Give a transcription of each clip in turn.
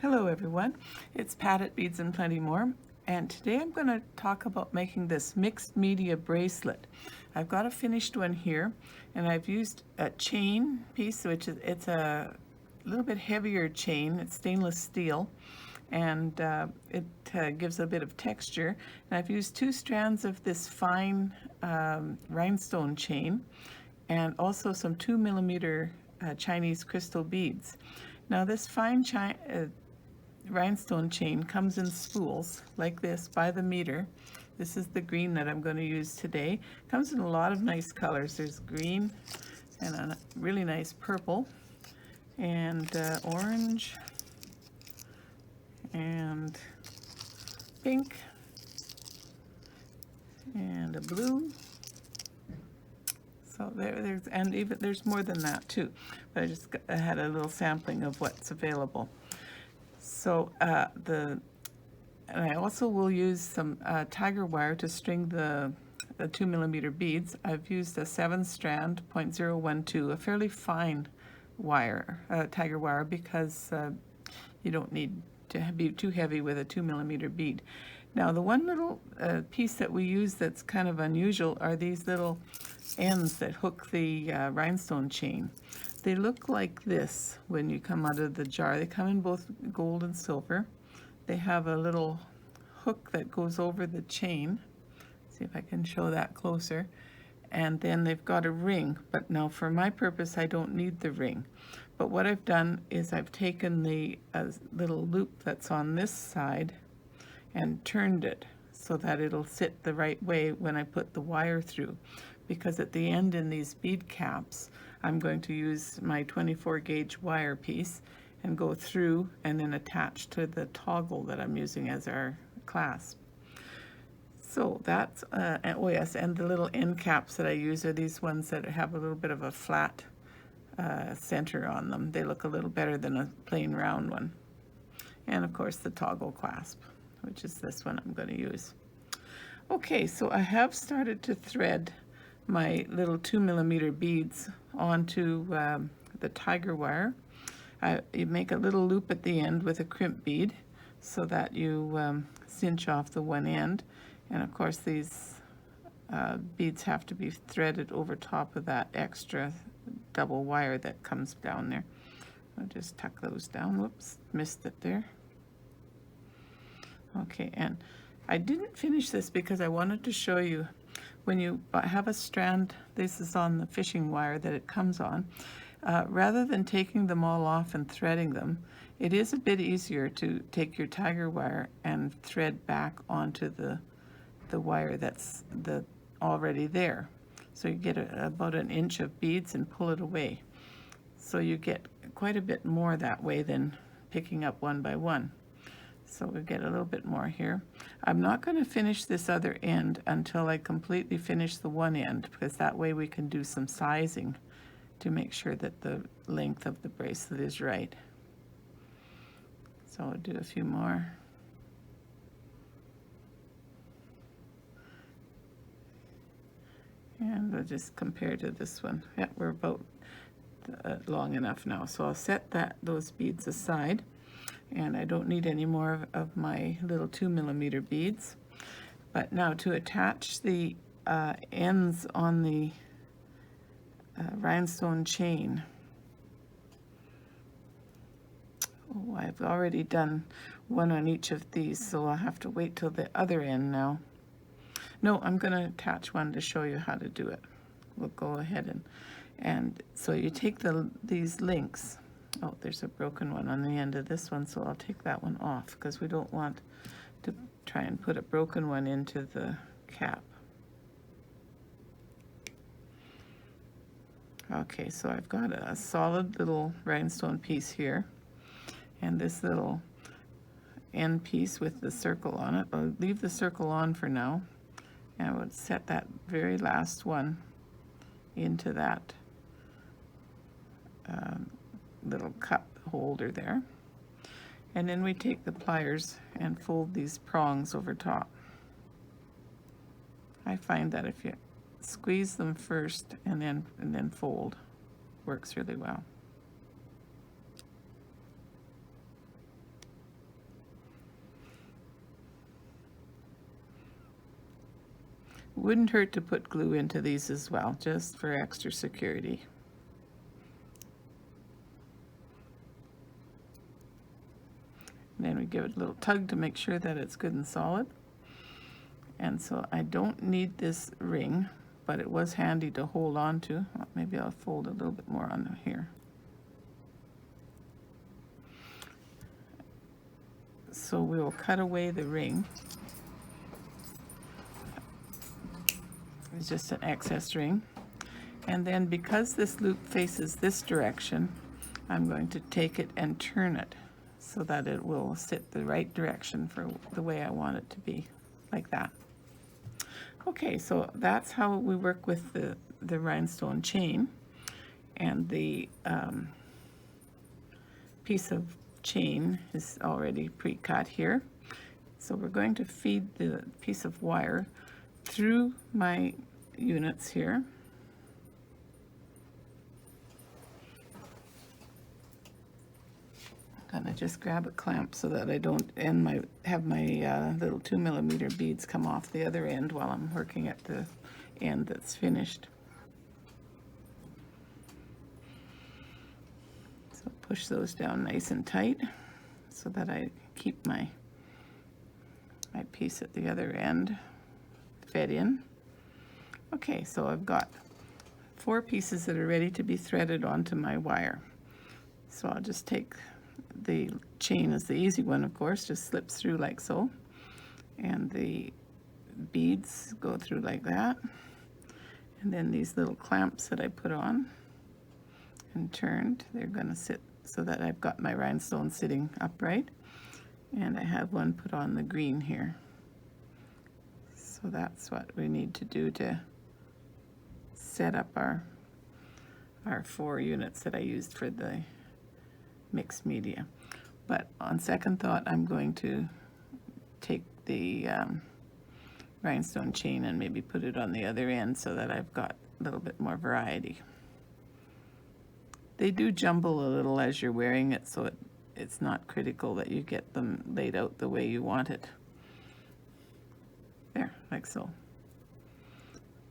Hello everyone, it's Pat at Beads and Plenty More, and today I'm going to talk about making this mixed media bracelet. I've got a finished one here, and I've used a chain piece, which is it's a little bit heavier chain. It's stainless steel, and it gives a bit of texture. And I've used 2 strands of this fine rhinestone chain, and also some 2mm Chinese crystal beads. Now this fine rhinestone chain comes in spools like this by the meter. This is the green that I'm going to use today. Comes in a lot of nice colors. There's green and a really nice purple and orange and pink and a blue. So there's more than that too, but I had a little sampling of what's available. So and I also will use some tiger wire to string the 2mm beads. I've used a 7-strand 0.012, a fairly fine wire, tiger wire, because you don't need to be too heavy with a 2mm bead. Now the one little piece that we use that's kind of unusual are these little ends that hook the rhinestone chain. They look like this when you come out of the jar. They come in both gold and silver. They have a little hook that goes over the chain. See if I can show that closer. And then they've got a ring, but now for my purpose I don't need the ring. But what I've done is I've taken the little loop that's on this side and turned it so that it'll sit the right way when I put the wire through. Because at the end in these bead caps, I'm going to use my 24 gauge wire piece and go through and then attach to the toggle that I'm using as our clasp. So that's, oh yes, and the little end caps that I use are these ones that have a little bit of a flat center on them. They look a little better than a plain round one. And of course the toggle clasp, which is this one I'm going to use. Okay, so I have started to thread my little 2mm beads onto the tiger wire. You make a little loop at the end with a crimp bead so that you cinch off the one end. And of course these beads have to be threaded over top of that extra double wire that comes down there. I'll just tuck those down. Whoops, missed it there. Okay, and I didn't finish this because I wanted to show you when you have a strand, this is on the fishing wire that it comes on, rather than taking them all off and threading them, it is a bit easier to take your tiger wire and thread back onto the wire that's already there. So you get about an inch of beads and pull it away. So you get quite a bit more that way than picking up one by one. So we get a little bit more here. I'm not going to finish this other end until I completely finish the one end, because that way we can do some sizing to make sure that the length of the bracelet is right. So I'll do a few more. And we'll just compare to this one. Yeah, we're about long enough now. So I'll set those beads aside. And I don't need any more of my little 2mm beads. But now to attach the ends on the rhinestone chain. Oh, I've already done one on each of these, so I'll have to wait till the other end now. No, I'm going to attach one to show you how to do it. We'll go ahead and so you take these links. Oh, there's a broken one on the end of this one, so I'll take that one off because we don't want to try and put a broken one into the cap. Okay, so I've got a solid little rhinestone piece here, and this little end piece with the circle on it. I'll leave the circle on for now, and I would set that very last one into that little cup holder there. And then we take the pliers and fold these prongs over top. I find that if you squeeze them first and then fold, works really well. Wouldn't hurt to put glue into these as well, just for extra security. And then we give it a little tug to make sure that it's good and solid. And so I don't need this ring, but it was handy to hold on to. Well, maybe I'll fold a little bit more on here. So we will cut away the ring. It's just an excess ring. And then because this loop faces this direction, I'm going to take it and turn it so that it will sit the right direction for the way I want it to be, like that. Okay, so that's how we work with the rhinestone chain. And the piece of chain is already pre-cut here. So we're going to feed the piece of wire through my units here. I'm gonna just grab a clamp so that I don't have my little 2mm beads come off the other end while I'm working at the end that's finished. So push those down nice and tight so that I keep my piece at the other end fed in. Okay, so I've got 4 pieces that are ready to be threaded onto my wire. So I'll just take the chain is the easy one, of course, just slips through like so. And the beads go through like that. And then these little clamps that I put on and turned, they're gonna sit so that I've got my rhinestone sitting upright. And I have one put on the green here. So that's what we need to do to set up our 4 units that I used for the mixed media. But on second thought, I'm going to take the rhinestone chain and maybe put it on the other end so that I've got a little bit more variety. They do jumble a little as you're wearing it, so it's not critical that you get them laid out the way you want it. There, like so.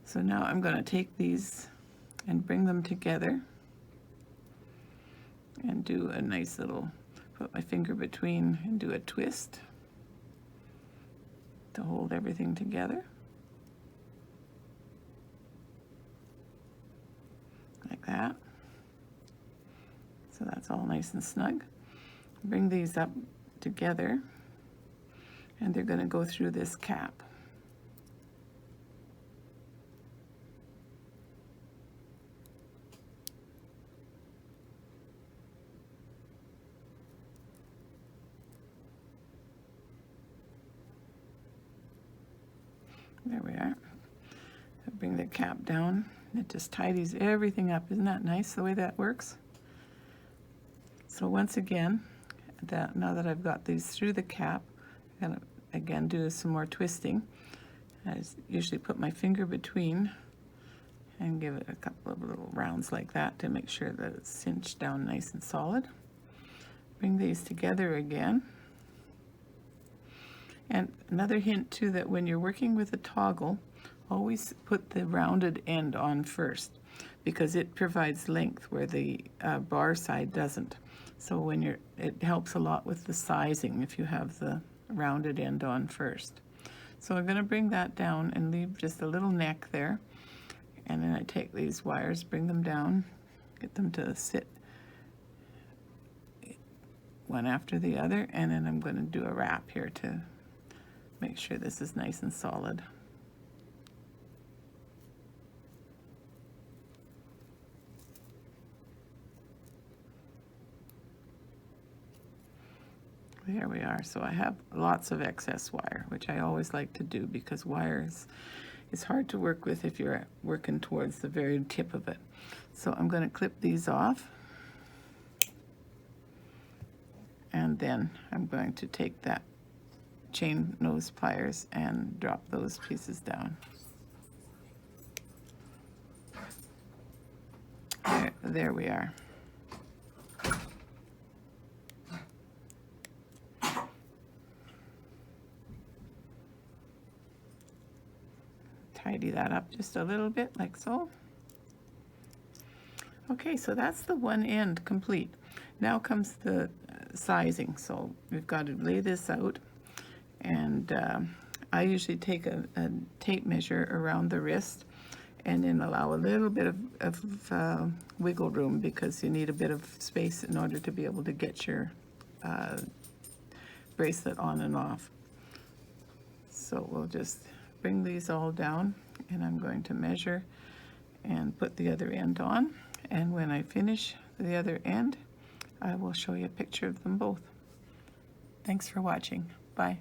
So now I'm going to take these and bring them together and do a nice little, put my finger between and do a twist to hold everything together. Like that. So that's all nice and snug. Bring these up together and they're going to go through this cap. There we are. So bring the cap down. It just tidies everything up. Isn't that nice the way that works? So once again, now that I've got these through the cap, I'm going to again do some more twisting. I usually put my finger between and give it a couple of little rounds like that to make sure that it's cinched down nice and solid. Bring these together again. And another hint too, that when you're working with a toggle, always put the rounded end on first because it provides length where the bar side doesn't. So when it helps a lot with the sizing if you have the rounded end on first. So I'm going to bring that down and leave just a little neck there. And then I take these wires, bring them down, get them to sit one after the other, and then I'm going to do a wrap here to make sure this is nice and solid. There we are. So I have lots of excess wire, which I always like to do because wire is hard to work with if you're working towards the very tip of it. So I'm going to clip these off. And then I'm going to take that chain nose pliers and drop those pieces down. There we are. tidy that up just a little bit, like so. Okay, so that's the one end complete. Now comes the sizing. So we've got to lay this out, and I usually take a tape measure around the wrist and then allow a little bit of wiggle room, because you need a bit of space in order to be able to get your bracelet on and off. So we'll just bring these all down, and I'm going to measure and put the other end on. And when I finish the other end, I will show you a picture of them both. Thanks for watching. Bye.